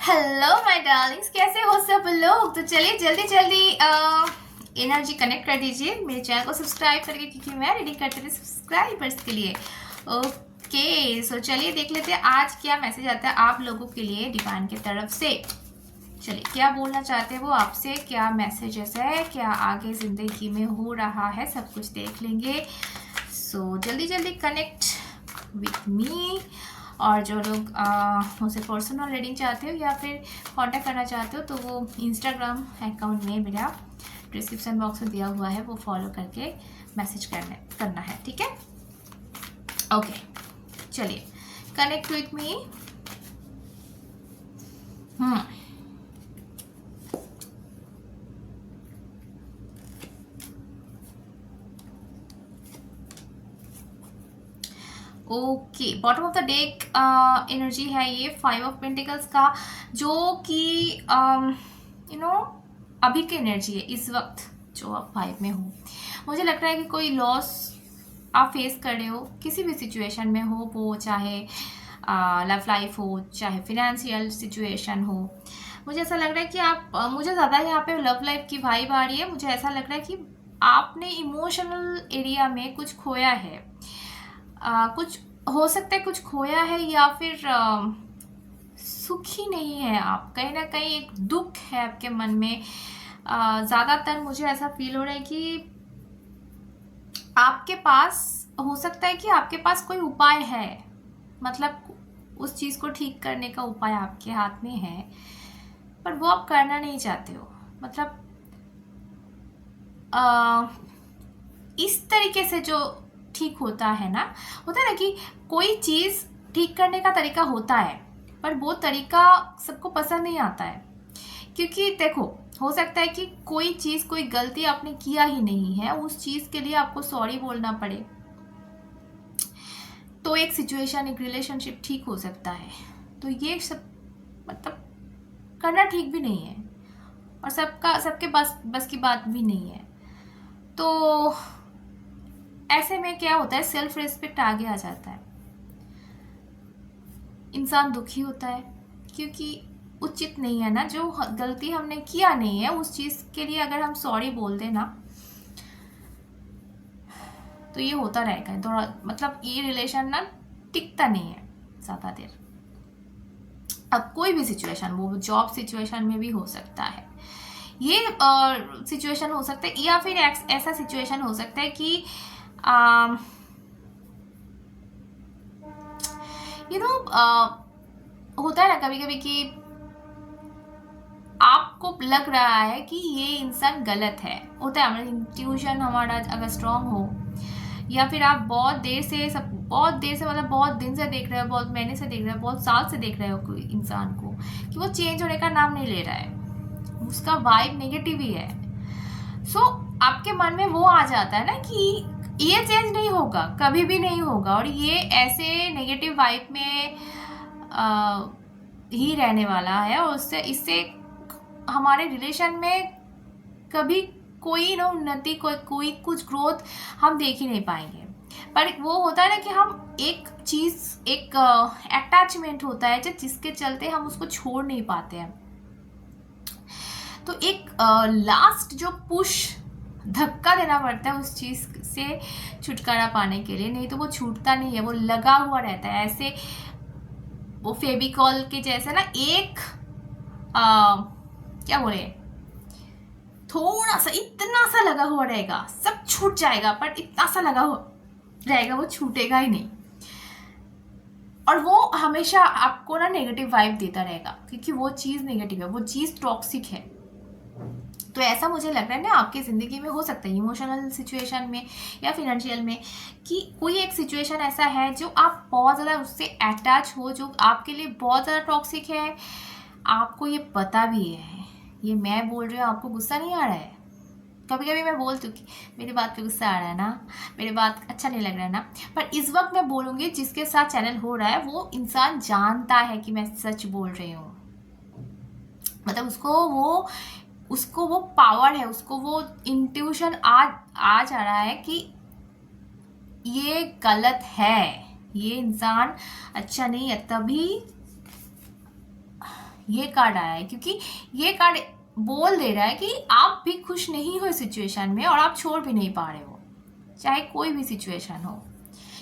Hello my Darling's, कैसे हो सब लोग। तो चलिए जल्दी जल्दी एनर्जी कनेक्ट कर दीजिए मेरे चैनल को सब्सक्राइब करके, क्योंकि मैं रीडिंग करती थी सब्सक्राइबर्स के लिए। ओके, सो चलिए देख लेते हैं आज क्या मैसेज आता है आप लोगों के लिए डिवाइन की तरफ से। चलिए, क्या बोलना चाहते हैं वो आपसे, क्या मैसेजेस है, क्या आगे जिंदगी में हो रहा है, सब कुछ देख लेंगे। सो जल्दी जल्दी कनेक्ट विथ मी। और जो लोग मुझसे पर्सनल रीडिंग चाहते हो या फिर कांटेक्ट करना चाहते हो तो वो इंस्टाग्राम अकाउंट में मेरा डिस्क्रिप्शन बॉक्स में दिया हुआ है, वो फॉलो करके मैसेज करना है, ठीक है। ओके, चलिए connect with me. Okay, bottom of the deck energy है ये 5 ऑफ पेंटिकल्स का, जो कि अभी की एनर्जी है इस वक्त जो आप 5 में हो। मुझे लग रहा है कि कोई लॉस आप फेस कर रहे हो, किसी भी सिचुएशन में हो, वो चाहे लव लाइफ हो, चाहे फिनेंशियल सिचुएशन हो। मुझे ऐसा लग रहा है कि आप मुझे ज़्यादा यहाँ पे लव लाइफ की वाइब आ रही है। मुझे ऐसा लग रहा है कि आपने इमोशनल एरिया में कुछ खोया है। कुछ हो सकता है, कुछ खोया है, या फिर सुखी नहीं है आप, कहीं ना कहीं एक दुख है आपके मन में। ज़्यादातर मुझे ऐसा फील हो रहा है कि आपके पास हो सकता है कि आपके पास कोई उपाय है, मतलब उस चीज़ को ठीक करने का उपाय आपके हाथ में है, पर वो आप करना नहीं चाहते हो। मतलब इस तरीके से जो ठीक होता है ना कि कोई चीज़ ठीक करने का तरीका होता है, पर वो तरीका सबको पसंद नहीं आता है। क्योंकि देखो, हो सकता है कि कोई चीज़, कोई गलती आपने किया ही नहीं है, उस चीज़ के लिए आपको सॉरी बोलना पड़े, तो एक सिचुएशन, एक रिलेशनशिप ठीक हो सकता है। तो ये सब मतलब करना ठीक भी नहीं है, और सबके बस की बात भी नहीं है। तो ऐसे में क्या होता है, सेल्फ रिस्पेक्ट आगे आ जाता है। इंसान दुखी होता है क्योंकि उचित नहीं है ना, जो गलती हमने किया नहीं है उस चीज़ के लिए अगर हम सॉरी बोल दें ना, तो ये होता रहेगा। तो मतलब ये रिलेशन ना टिकता नहीं है ज़्यादा देर। अब कोई भी सिचुएशन, वो जॉब सिचुएशन में भी हो सकता है, ये सिचुएशन हो सकता है, या फिर ऐसा सिचुएशन हो सकता है कि होता है ना कभी कभी कि आपको लग रहा है कि ये इंसान गलत है। होता है, हमारा इंट्यूशन हमारा अगर स्ट्रांग हो, या फिर आप बहुत देर से मतलब बहुत दिन से देख रहे हो, बहुत महीने से देख रहे हो, बहुत साल से देख रहे हो कोई इंसान को, कि वो चेंज होने का नाम नहीं ले रहा है, उसका वाइब नेगेटिव ही है। सो आपके मन में वो आ जाता है ना कि ये चेंज नहीं होगा, कभी भी नहीं होगा, और ये ऐसे नेगेटिव वाइब में ही रहने वाला है, और उससे इससे हमारे रिलेशन में कभी कोई ना उन्नति, कोई कुछ ग्रोथ हम देख ही नहीं पाएंगे। पर वो होता है ना कि हम एक चीज़, एक अटैचमेंट होता है जिसके चलते हम उसको छोड़ नहीं पाते हैं। तो एक लास्ट जो पुश, धक्का देना पड़ता है उस चीज़ से छुटकारा पाने के लिए, नहीं तो वो छूटता नहीं है, वो लगा हुआ रहता है ऐसे, वो फेविकॉल के जैसे ना, एक क्या बोले, थोड़ा सा, इतना सा लगा हुआ रहेगा, सब छूट जाएगा, पर इतना सा लगा हुआ रहेगा, वो छूटेगा ही नहीं, और वो हमेशा आपको ना नेगेटिव वाइब देता रहेगा, क्योंकि वो चीज़ नेगेटिव है, वो चीज़ टॉक्सिक है। तो ऐसा मुझे लग रहा है ना आपकी ज़िंदगी में हो सकता है, इमोशनल सिचुएशन में या फिनेंशियल में, कि कोई एक सिचुएशन ऐसा है जो आप बहुत ज़्यादा उससे अटैच हो, जो आपके लिए बहुत ज़्यादा टॉक्सिक है, आपको ये पता भी है। ये मैं बोल रही हूँ, आपको गुस्सा नहीं आ रहा है? कभी कभी मैं बोलती हूँ कि मेरी बात पे गुस्सा आ रहा है ना, मेरी बात अच्छा नहीं लग रहा है ना, पर इस वक्त मैं बोलूँगी जिसके साथ चैनल हो रहा है वो इंसान जानता है कि मैं सच बोल रही हूँ। मतलब उसको वो पावर है, उसको वो इंट्यूशन आ जा रहा है कि ये गलत है, ये इंसान अच्छा नहीं है, तभी ये कार्ड आया है क्योंकि ये कार्ड बोल दे रहा है कि आप भी खुश नहीं हो सिचुएशन में और आप छोड़ भी नहीं पा रहे हो, चाहे कोई भी सिचुएशन हो,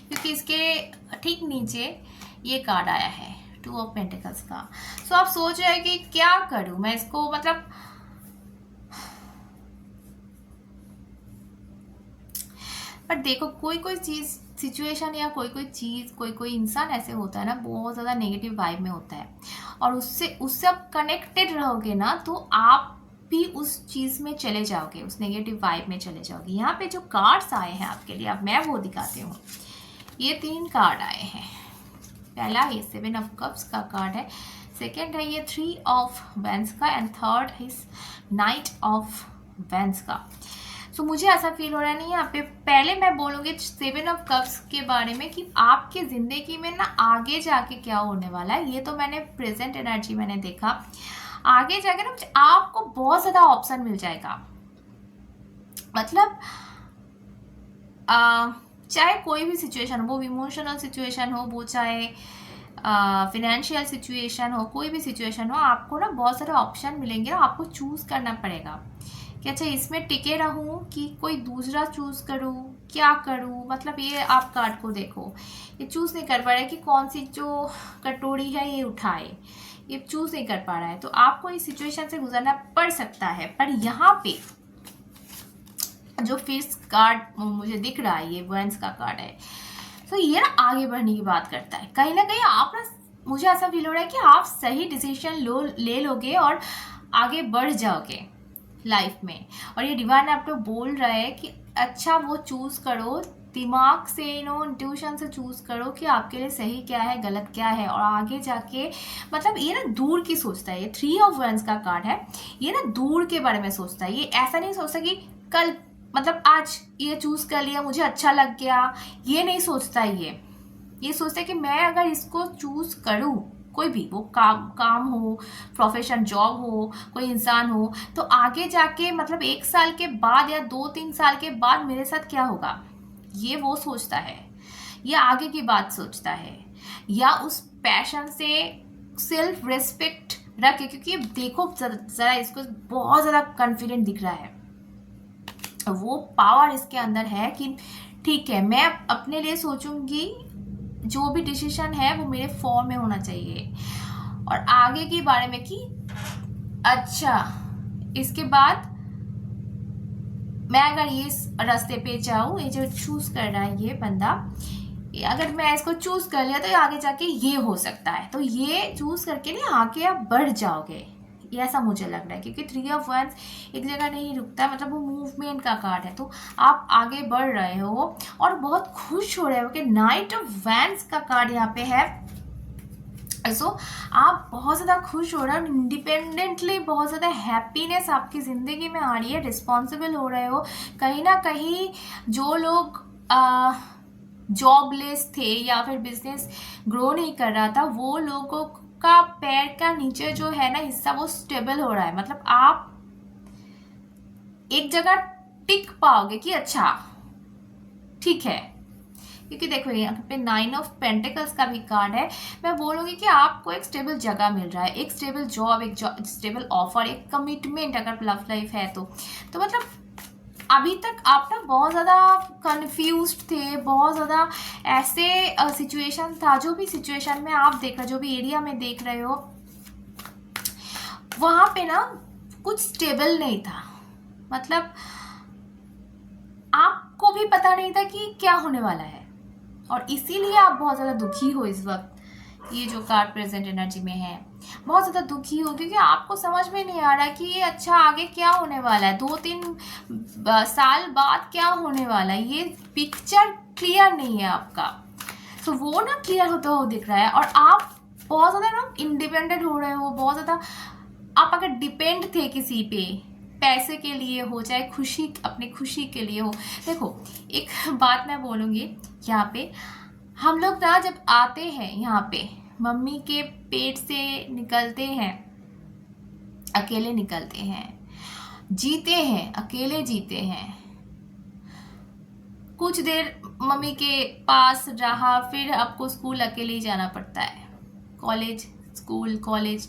क्योंकि इसके ठीक नीचे ये कार्ड आया है 2 ऑफ पेंटिकल्स का। सो आप सोच रहे हैं कि क्या करूं मैं इसको, मतलब पर देखो कोई कोई चीज़ सिचुएशन या कोई कोई चीज़ कोई इंसान ऐसे होता है ना, बहुत ज़्यादा नेगेटिव वाइब में होता है और उससे आप कनेक्टेड रहोगे ना तो आप भी उस चीज़ में चले जाओगे, उस नेगेटिव वाइब में चले जाओगे। यहाँ पे जो कार्ड्स आए हैं आपके लिए, अब मैं वो दिखाती हूँ। ये 3 कार्ड आए हैं। पहला ये 7 ऑफ कप्स का कार्ड है, सेकेंड है ये 3 ऑफ वेंस का एंड थर्ड है नाइट ऑफ वेंस का। सो मुझे ऐसा फील हो रहा है नहीं यहाँ पे, पहले मैं बोलूँगी 7 ऑफ कप्स के बारे में कि आपके ज़िंदगी में ना आगे जाके क्या होने वाला है। ये तो मैंने प्रेजेंट एनर्जी मैंने देखा, आगे जाके ना आपको बहुत ज़्यादा ऑप्शन मिल जाएगा। मतलब चाहे कोई भी सिचुएशन हो, वो इमोशनल सिचुएशन हो, वो चाहे फिनेंशियल सिचुएशन हो, कोई भी सिचुएशन हो, आपको ना बहुत सारे ऑप्शन मिलेंगे और आपको चूज़ करना पड़ेगा कि अच्छा इसमें टिके रहूं कि कोई दूसरा चूज़ करूं, क्या करूं। मतलब ये आप कार्ड को देखो, ये चूज़ नहीं कर पा रहा है कि कौन सी जो कटोरी है ये उठाए, ये चूज़ नहीं कर पा रहा है। तो आपको इस सिचुएशन से गुजरना पड़ सकता है। पर यहाँ पे जो फिफ्थ कार्ड मुझे दिख रहा है, ये वेंस का कार्ड है, तो ये ना आगे बढ़ने की बात करता है। कहीं ना कहीं आप ना, मुझे ऐसा फील हो रहा है कि आप सही डिसीजन ले लोगे और आगे बढ़ जाओगे लाइफ में। और ये डिवाइन आपको बोल रहा है कि अच्छा वो चूज़ करो, दिमाग से इंट्यूशन से चूज़ करो कि आपके लिए सही क्या है, गलत क्या है, और आगे जाके मतलब ये ना दूर की सोचता है। ये 3 ऑफ वेंस का कार्ड है, ये ना दूर के बारे में सोचता है। ये ऐसा नहीं सोचता कि कल, मतलब आज ये चूज़ कर लिया मुझे अच्छा लग गया, ये नहीं सोचता। ये सोचता है कि मैं अगर इसको चूज़ करूँ, कोई भी वो काम हो, प्रोफेशन, जॉब हो, कोई इंसान हो, तो आगे जाके मतलब 1 साल के बाद या 2-3 साल के बाद मेरे साथ क्या होगा, ये वो सोचता है। ये आगे की बात सोचता है, या उस पैशन से सेल्फ रिस्पेक्ट रखे, क्योंकि देखो ज़रा इसको बहुत ज़्यादा कॉन्फिडेंट दिख रहा है। वो पावर इसके अंदर है कि ठीक है मैं अपने लिए सोचूंगी, जो भी डिसीजन है वो मेरे फॉर्म में होना चाहिए, और आगे के बारे में कि अच्छा इसके बाद मैं अगर ये रास्ते पे जाऊँ, ये जो चूज कर रहा है ये बंदा, अगर मैं इसको चूज कर लिया तो आगे जाके ये हो सकता है। तो ये चूज करके ना आगे आप बढ़ जाओगे, ये ऐसा मुझे लग रहा है, क्योंकि 3 ऑफ वेंस एक जगह नहीं रुकता, मतलब वो मूवमेंट का कार्ड है। तो आप आगे बढ़ रहे हो और बहुत खुश हो रहे हो कि नाइट ऑफ वेंस का कार्ड यहाँ पे है। सो आप बहुत ज़्यादा खुश हो रहे हो, इंडिपेंडेंटली बहुत ज़्यादा हैप्पीनेस आपकी ज़िंदगी में आ रही है, रिस्पॉन्सिबल हो रहे हो। कहीं ना कहीं जो लोग जॉबलेस थे या फिर बिजनेस ग्रो नहीं कर रहा था, वो लोगों का पैर का नीचे जो है ना हिस्सा वो स्टेबल हो रहा है। मतलब आप एक जगह टिक पाओगे कि अच्छा ठीक है, क्योंकि देखो यहाँ पे 9 ऑफ पेंटिकल्स का भी कार्ड है। मैं बोलूँगी कि आपको एक स्टेबल जगह मिल रहा है, एक स्टेबल जॉब, एक स्टेबल ऑफर, एक कमिटमेंट अगर लव लाइफ है तो मतलब अभी तक आप ना बहुत ज़्यादा कंफ्यूज्ड थे, बहुत ज़्यादा ऐसे सिचुएशन था, जो भी सिचुएशन में आप देख रहे हो, जो भी एरिया में देख रहे हो, वहाँ पे ना कुछ स्टेबल नहीं था। मतलब आपको भी पता नहीं था कि क्या होने वाला है, और इसीलिए आप बहुत ज़्यादा दुखी हो इस वक्त। ये जो कार्ड प्रेजेंट एनर्जी में है, बहुत ज़्यादा दुखी हो, क्योंकि आपको समझ में नहीं आ रहा कि ये अच्छा आगे क्या होने वाला है, 2-3 साल बाद क्या होने वाला है, ये पिक्चर क्लियर नहीं है आपका। तो वो ना क्लियर होता हुआ दिख रहा है, और आप बहुत ज़्यादा ना इंडिपेंडेंट हो रहे हो, बहुत ज़्यादा आप अगर डिपेंड थे किसी पे, पैसे के लिए हो, चाहे खुशी, अपनी खुशी के लिए हो। देखो एक बात मैं बोलूँगी, यहाँ पे हम लोग ना जब आते हैं यहाँ पे, मम्मी के पेट से निकलते हैं, अकेले निकलते हैं, जीते हैं अकेले जीते हैं, कुछ देर मम्मी के पास रहा, फिर आपको स्कूल अकेले ही जाना पड़ता है, कॉलेज, स्कूल, कॉलेज,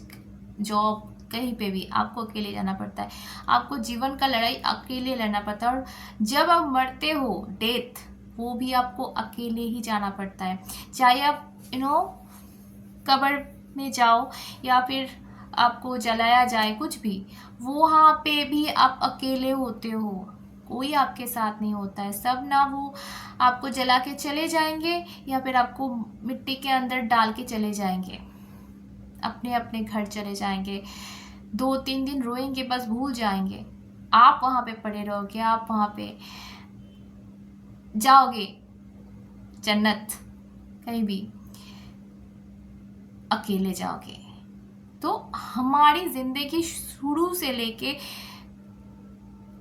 जॉब, कहीं पे भी आपको अकेले जाना पड़ता है। आपको जीवन का लड़ाई अकेले लड़ना पड़ता है। और जब आप मरते हो, डेथ, वो भी आपको अकेले ही जाना पड़ता है। चाहे आप कब्र में जाओ या फिर आपको जलाया जाए, कुछ भी, वहाँ पे भी आप अकेले होते हो, कोई आपके साथ नहीं होता है। सब ना वो आपको जला के चले जाएंगे या फिर आपको मिट्टी के अंदर डाल के चले जाएंगे, अपने अपने घर चले जाएंगे। 2-3 दिन रोएंगे, बस भूल जाएंगे। आप वहाँ पे पड़े रहोगे, आप वहाँ पे जाओगे जन्नत, कहीं भी अकेले जाओगे। तो हमारी जिंदगी शुरू से लेके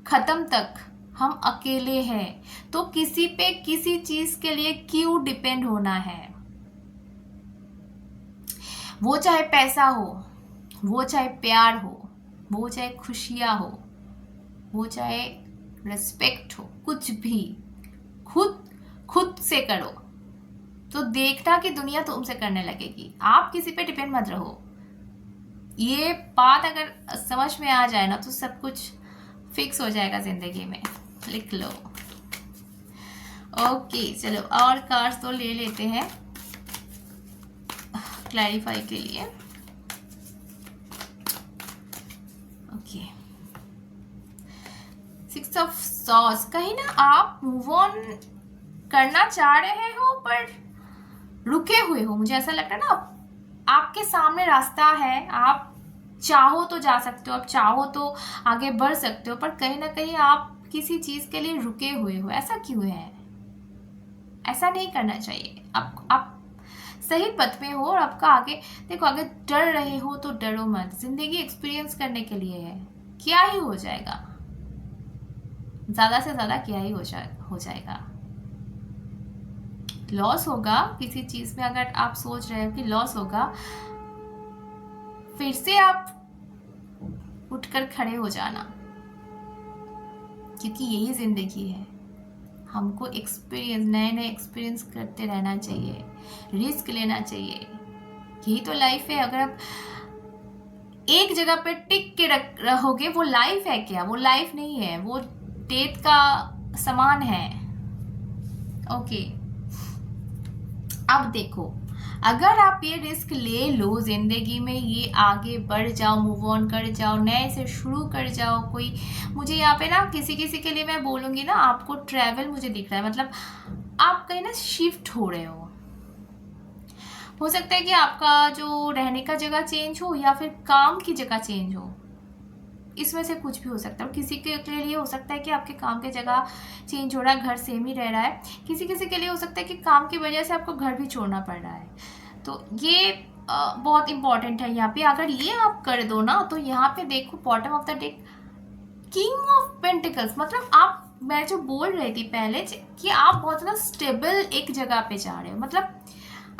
खत्म तक हम अकेले हैं। तो किसी पे किसी चीज के लिए क्यों डिपेंड होना है? वो चाहे पैसा हो, वो चाहे प्यार हो, वो चाहे खुशियां हो, वो चाहे रिस्पेक्ट हो, कुछ भी खुद से करो तो देखना कि दुनिया तुमसे करने लगेगी। आप किसी पे डिपेंड मत रहो। ये बात अगर समझ में आ जाए ना तो सब कुछ फिक्स हो जाएगा जिंदगी में। लिख लो। ओके, चलो और कार्ड्स तो ले लेते हैं क्लैरिफाई के लिए। Okay, 6 of swords. कहीं ना आप मूव ऑन करना चाह रहे हो पर रुके हुए हो। मुझे ऐसा लगता है ना, आपके सामने रास्ता है, आप चाहो तो जा सकते हो, आप चाहो तो आगे बढ़ सकते हो, पर कहीं ना कहीं आप किसी चीज के लिए रुके हुए हो। ऐसा क्यों है? ऐसा नहीं करना चाहिए। आप सही पथ में हो और आपका आगे देखो। आगे डर रहे हो तो डरो मत। जिंदगी एक्सपीरियंस करने के लिए है। क्या ही हो जाएगा, ज्यादा से ज्यादा क्या ही हो जाएगा। लॉस होगा किसी चीज में, अगर आप सोच रहे हो कि लॉस होगा, फिर से आप उठकर खड़े हो जाना, क्योंकि यही जिंदगी है। हमको एक्सपीरियंस, नए नए एक्सपीरियंस करते रहना चाहिए, रिस्क लेना चाहिए। यही तो लाइफ है। अगर आप एक जगह पे टिक के रहोगे, वो लाइफ है क्या? वो लाइफ नहीं है, वो डेथ का समान है। ओके, अब देखो, अगर आप ये रिस्क ले लो जिंदगी में, ये आगे बढ़ जाओ, मूव ऑन कर जाओ, नए से शुरू कर जाओ। कोई मुझे यहाँ पे ना किसी के लिए मैं बोलूंगी ना, आपको ट्रैवल मुझे दिख रहा है, मतलब आप कहीं ना शिफ्ट हो रहे हो सकता है कि आपका जो रहने का जगह चेंज हो या फिर काम की जगह चेंज हो, इसमें से कुछ भी हो सकता है। और किसी के लिए हो सकता है कि आपके काम की जगह चेंज हो रहा है, घर सेम ही रह रहा है। किसी के लिए हो सकता है कि काम की वजह से आपको घर भी छोड़ना पड़ रहा है। तो ये बहुत इंपॉर्टेंट है यहाँ पे। अगर ये आप कर दो ना, तो यहाँ पे देखो bottom of the deck, king of pentacles. मतलब आप, मैं जो बोल रही थी पहले कि आप बहुत ज़्यादा स्टेबल एक जगह पे जा रहे हो, मतलब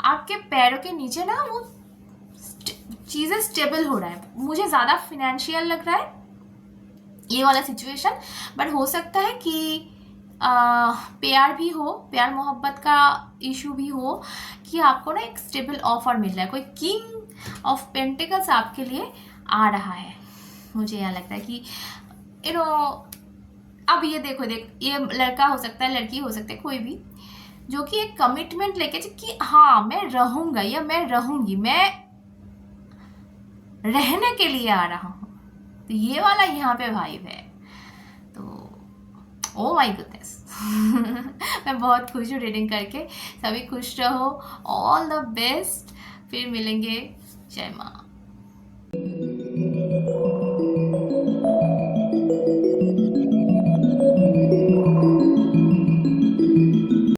आपके पैरों के नीचे ना वो चीज़ें स्टेबल हो रहा है। मुझे ज़्यादा फिनेंशियल लग रहा है ये वाला सिचुएशन, बट हो सकता है कि प्यार भी हो, प्यार मोहब्बत का इशू भी हो, कि आपको ना एक स्टेबल ऑफर मिल रहा है। कोई किंग ऑफ पेंटिकल्स आपके लिए आ रहा है। मुझे यहाँ लगता है कि अब ये देखो, ये लड़का हो सकता है, लड़की हो सकती है, कोई भी, जो कि एक कमिटमेंट लेके कि हाँ मैं रहूंगा या मैं रहूंगी, मैं रहने के लिए आ रहा हूँ। तो ये वाला यहाँ पे वाइब है। तो ओ माय गुडनेस मैं बहुत खुश हूँ रीडिंग करके। सभी खुश रहो, ऑल द बेस्ट। फिर मिलेंगे। जय माँ।